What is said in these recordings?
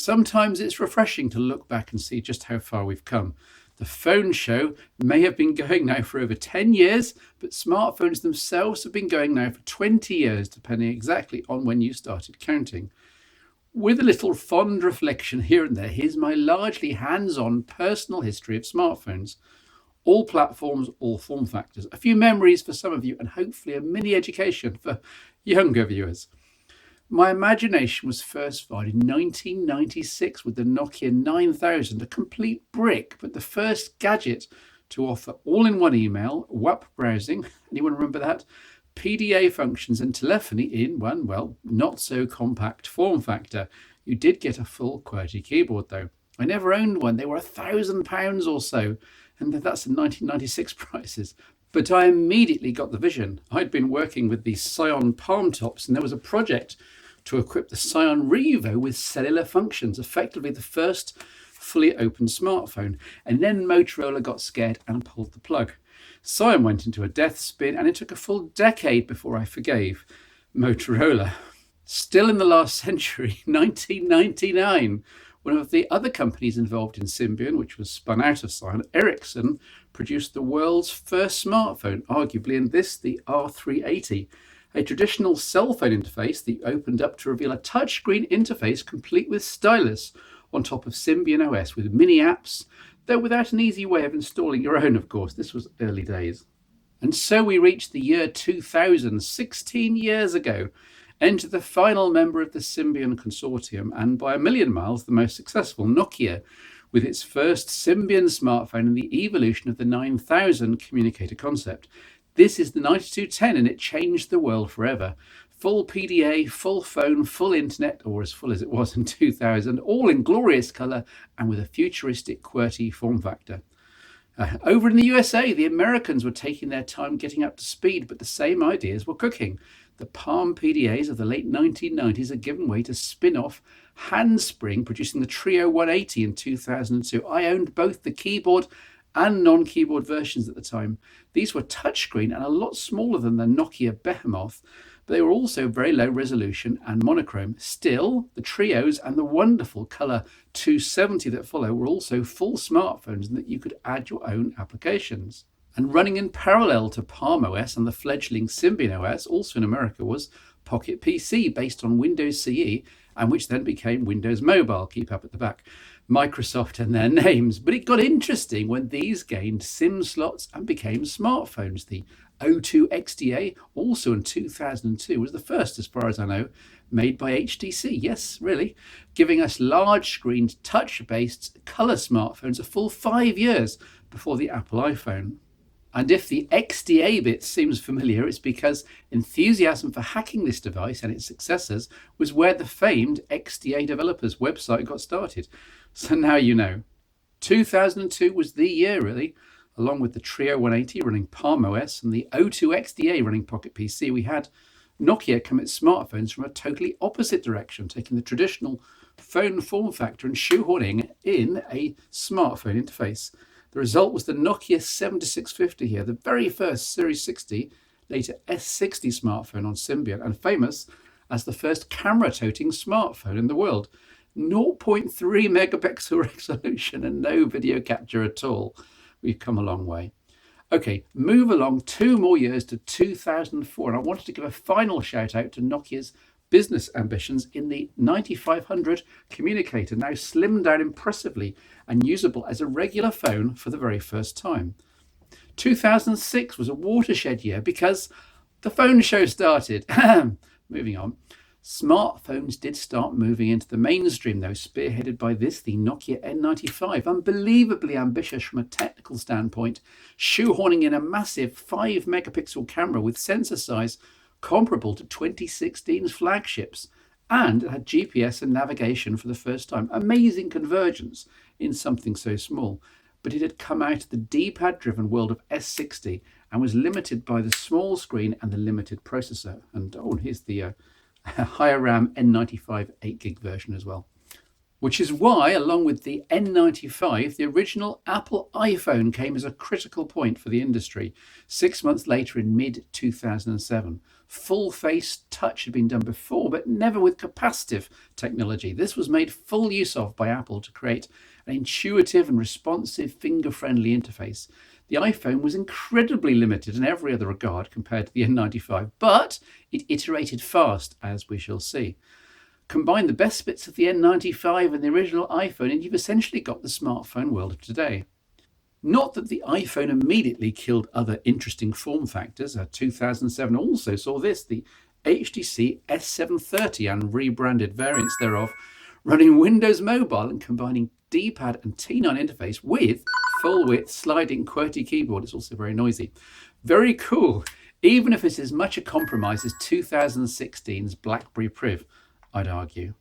Sometimes it's refreshing to look back and see just how far we've come. The phone show may have been going now for over 10 years, but smartphones themselves have been going now for 20 years, depending exactly on when you started counting. With a little fond reflection here and there, here's my largely hands-on personal history of smartphones. All platforms, all form factors. A few memories for some of you, and hopefully a mini education for younger viewers. My imagination was first fired in 1996 with the Nokia 9000, a complete brick, but the first gadget to offer all-in-one email, WAP browsing, anyone remember that? PDA functions and telephony in one, well, not so compact form factor. You did get a full QWERTY keyboard though. I never owned one. They were £1,000 or so, and that's in 1996 prices. But I immediately got the vision. I'd been working with the Scion palm tops, and there was a project to equip the Scion Revo with cellular functions, effectively the first fully open smartphone. And then Motorola got scared and pulled the plug. Scion went into a death spin, and it took a full decade before I forgave Motorola. Still in the last century, 1999, one of the other companies involved in Symbian, which was spun out of Scion, Ericsson, produced the world's first smartphone, arguably in this, the R380, a traditional cell phone interface that opened up to reveal a touchscreen interface complete with stylus on top of Symbian OS with mini apps, though without an easy way of installing your own, of course. This was early days. And so we reached the year 2000, 16 years ago, enter the final member of the Symbian consortium, and by a million miles the most successful, Nokia, with its first Symbian smartphone and the evolution of the 9000 communicator concept. This is the 9210, and it changed the world forever. Full PDA, full phone, full internet, or as full as it was in 2000, all in glorious colour and with a futuristic QWERTY form factor. Over in the USA, the Americans were taking their time getting up to speed, but the same ideas were cooking. The Palm PDAs of the late 1990s had given way to spin-off Handspring, producing the Trio 180 in 2002. I owned both the keyboard and non-keyboard versions at the time. These were touchscreen and a lot smaller than the Nokia Behemoth, but they were also very low resolution and monochrome. Still, the Trios and the wonderful colour 270 that follow were also full smartphones, and that you could add your own applications. And running in parallel to Palm OS and the fledgling Symbian OS, also in America, was Pocket PC, based on Windows CE, and which then became Windows Mobile. Keep up at the back. Microsoft and their names. But it got interesting when these gained SIM slots and became smartphones. The O2 XDA, also in 2002, was the first, as far as I know, made by HTC. Yes, really, giving us large-screened, touch-based colour smartphones a full 5 years before the Apple iPhone. And if the XDA bit seems familiar, it's because enthusiasm for hacking this device and its successors was where the famed XDA developers' website got started. So now you know. 2002 was the year, really. Along with the Trio 180 running Palm OS and the O2 XDA running Pocket PC, we had Nokia come at smartphones from a totally opposite direction, taking the traditional phone form factor and shoehorning in a smartphone interface. The result was the Nokia 7650 here, the very first Series 60, later S60 smartphone on Symbian, and famous as the first camera-toting smartphone in the world. 0.3 megapixel resolution and no video capture at all. We've come a long way. Okay, move along 2 more years to 2004, and I wanted to give a final shout out to Nokia's business ambitions in the 9500 communicator, now slimmed down impressively and usable as a regular phone for the very first time. 2006 was a watershed year because the phone show started. Moving on. Smartphones did start moving into the mainstream, though, spearheaded by this, the Nokia N95. Unbelievably ambitious from a technical standpoint, shoehorning in a massive 5 megapixel camera with sensor size comparable to 2016's flagships, and it had GPS and navigation for the first time. Amazing convergence in something so small. But it had come out of the D-pad-driven world of S60 and was limited by the small screen and the limited processor. And here's the higher RAM N95 8GB version as well. Which is why, along with the N95, the original Apple iPhone came as a critical point for the industry 6 months later in mid-2007. Full face touch had been done before, but never with capacitive technology. This was made full use of by Apple to create an intuitive and responsive finger-friendly interface. The iPhone was incredibly limited in every other regard compared to the N95, but it iterated fast, as we shall see. Combine the best bits of the N95 and the original iPhone, and you've essentially got the smartphone world of today. Not that the iPhone immediately killed other interesting form factors. 2007 also saw this, the HTC S730 and rebranded variants thereof, running Windows Mobile and combining D-pad and T9 interface with full-width sliding QWERTY keyboard. It's also very noisy. Very cool, even if it's as much a compromise as 2016's BlackBerry Priv, I'd argue.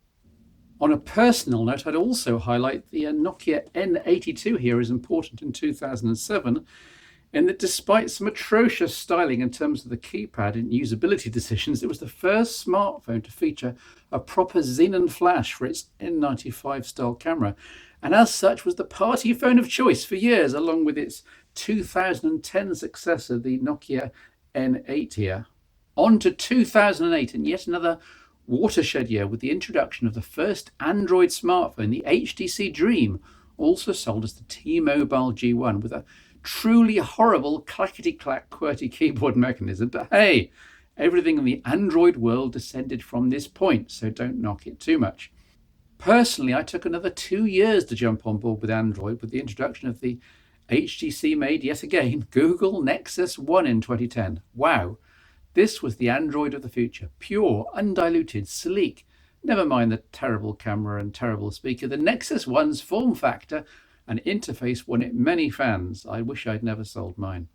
On a personal note, I'd also highlight the Nokia N82 here is important in 2007, in that despite some atrocious styling in terms of the keypad and usability decisions, it was the first smartphone to feature a proper xenon flash for its N95 style camera, and as such was the party phone of choice for years, along with its 2010 successor, the Nokia N8 here. On to 2008, and yet another watershed year with the introduction of the first Android smartphone, the HTC Dream, also sold as the T-Mobile G1 with a truly horrible clackety-clack QWERTY keyboard mechanism. But hey, everything in the Android world descended from this point, so don't knock it too much. Personally, I took another 2 years to jump on board with Android with the introduction of the HTC made, yet again, Google Nexus 1 in 2010. Wow. This was the Android of the future, pure, undiluted, sleek. Never mind the terrible camera and terrible speaker. The Nexus 1's form factor and interface won it many fans. I wish I'd never sold mine.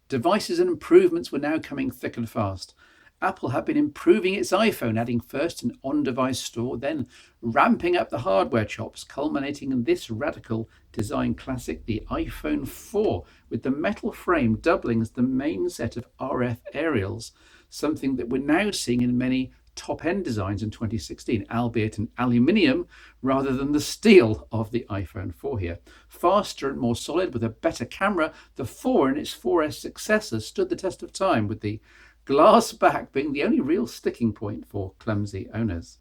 Devices and improvements were now coming thick and fast. Apple had been improving its iPhone, adding first an on-device store, then ramping up the hardware chops, culminating in this radical design classic, the iPhone 4, with the metal frame doubling as the main set of RF aerials, something that we're now seeing in many top-end designs in 2016, albeit in aluminium rather than the steel of the iPhone 4 here. Faster and more solid with a better camera, the 4 and its 4S successor stood the test of time, with the glass back being the only real sticking point for clumsy owners.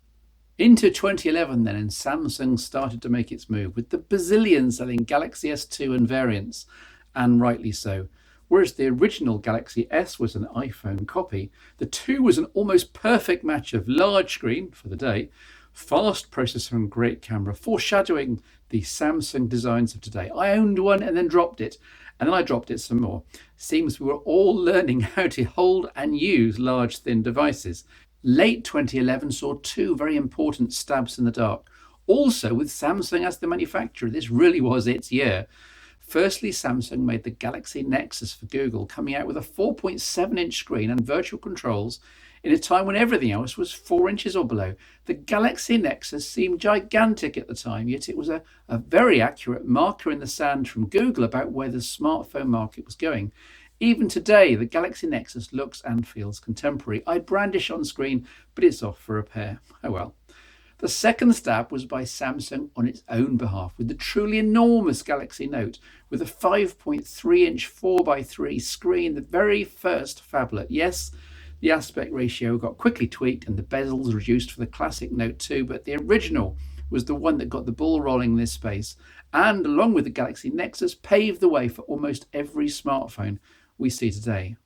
Into 2011 then, and Samsung started to make its move, with the bazillion selling Galaxy S2 and variants, and rightly so. Whereas the original Galaxy S was an iPhone copy, the 2 was an almost perfect match of large screen, for the day, fast processor and great camera, foreshadowing the Samsung designs of today. I owned one and then dropped it, and then I dropped it some more. Seems we were all learning how to hold and use large, thin devices. Late 2011 saw 2 very important stabs in the dark. Also with Samsung as the manufacturer, this really was its year. Firstly, Samsung made the Galaxy Nexus for Google, coming out with a 4.7-inch screen and virtual controls in a time when everything else was 4 inches or below. The Galaxy Nexus seemed gigantic at the time, yet it was a very accurate marker in the sand from Google about where the smartphone market was going. Even today, the Galaxy Nexus looks and feels contemporary. I brandish on screen, but it's off for repair. Oh well. The second stab was by Samsung on its own behalf, with the truly enormous Galaxy Note, with a 5.3-inch 4x3 screen, the very first phablet. Yes, the aspect ratio got quickly tweaked and the bezels reduced for the classic Note 2, but the original was the one that got the ball rolling in this space, and along with the Galaxy Nexus, paved the way for almost every smartphone we see today.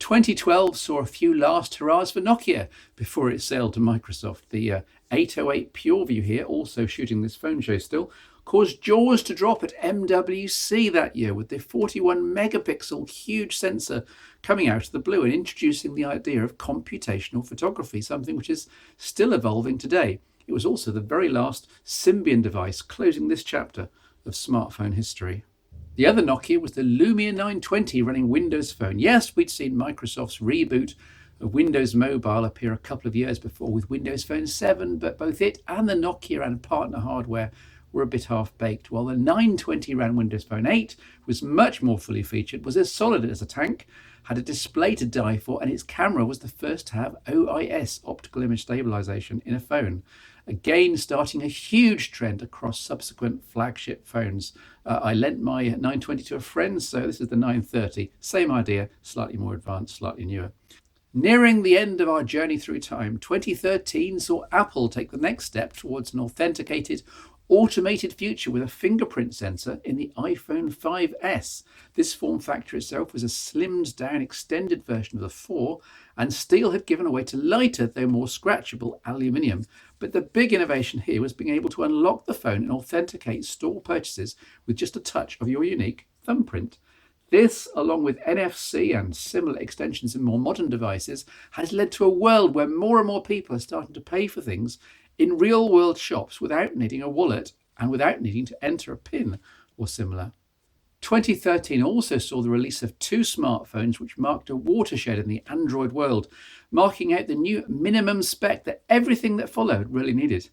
2012 saw a few last hurrahs for Nokia before it sailed to Microsoft. The 808 PureView here, also shooting this phone show still, caused jaws to drop at MWC that year, with the 41 megapixel huge sensor coming out of the blue and introducing the idea of computational photography, something which is still evolving today. It was also the very last Symbian device, closing this chapter of smartphone history. The other Nokia was the Lumia 920 running Windows Phone. Yes, we'd seen Microsoft's reboot of Windows Mobile appear a couple of years before with Windows Phone 7, but both it and the Nokia and partner hardware were a bit half-baked, while the 920 ran Windows Phone 8, was much more fully featured, was as solid as a tank, had a display to die for, and its camera was the first to have OIS, optical image stabilization, in a phone. Again, starting a huge trend across subsequent flagship phones. I lent my 920 to a friend, so this is the 930. Same idea, slightly more advanced, slightly newer. Nearing the end of our journey through time, 2013 saw Apple take the next step towards an authenticated, automated future with a fingerprint sensor in the iPhone 5S. This form factor itself was a slimmed down, extended version of the 4, and steel had given way to lighter, though more scratchable, aluminium. But the big innovation here was being able to unlock the phone and authenticate store purchases with just a touch of your unique thumbprint. This, along with NFC and similar extensions in more modern devices, has led to a world where more and more people are starting to pay for things in real world shops without needing a wallet and without needing to enter a PIN or similar. 2013 also saw the release of 2 smartphones which marked a watershed in the Android world, marking out the new minimum spec that everything that followed really needed.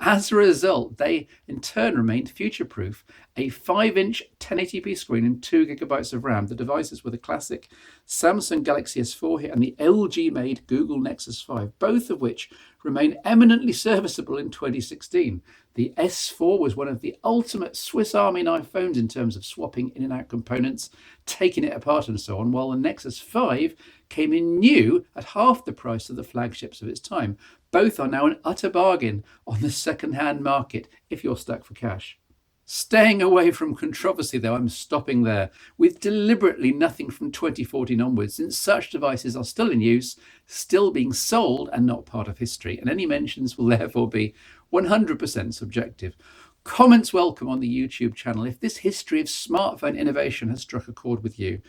As a result, they in turn remained future-proof. A 5-inch 1080p screen and 2GB of RAM. The devices were the classic Samsung Galaxy S4 here and the LG-made Google Nexus 5, both of which remain eminently serviceable in 2016. The S4 was one of the ultimate Swiss Army knife phones in terms of swapping in and out components, taking it apart and so on, while the Nexus 5 came in new at half the price of the flagships of its time. Both are now an utter bargain on the second-hand market if you're stuck for cash. Staying away from controversy, though, I'm stopping there, with deliberately nothing from 2014 onwards, since such devices are still in use, still being sold and not part of history, and any mentions will therefore be 100% subjective. Comments welcome on the YouTube channel if this history of smartphone innovation has struck a chord with you.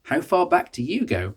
How far back do you go?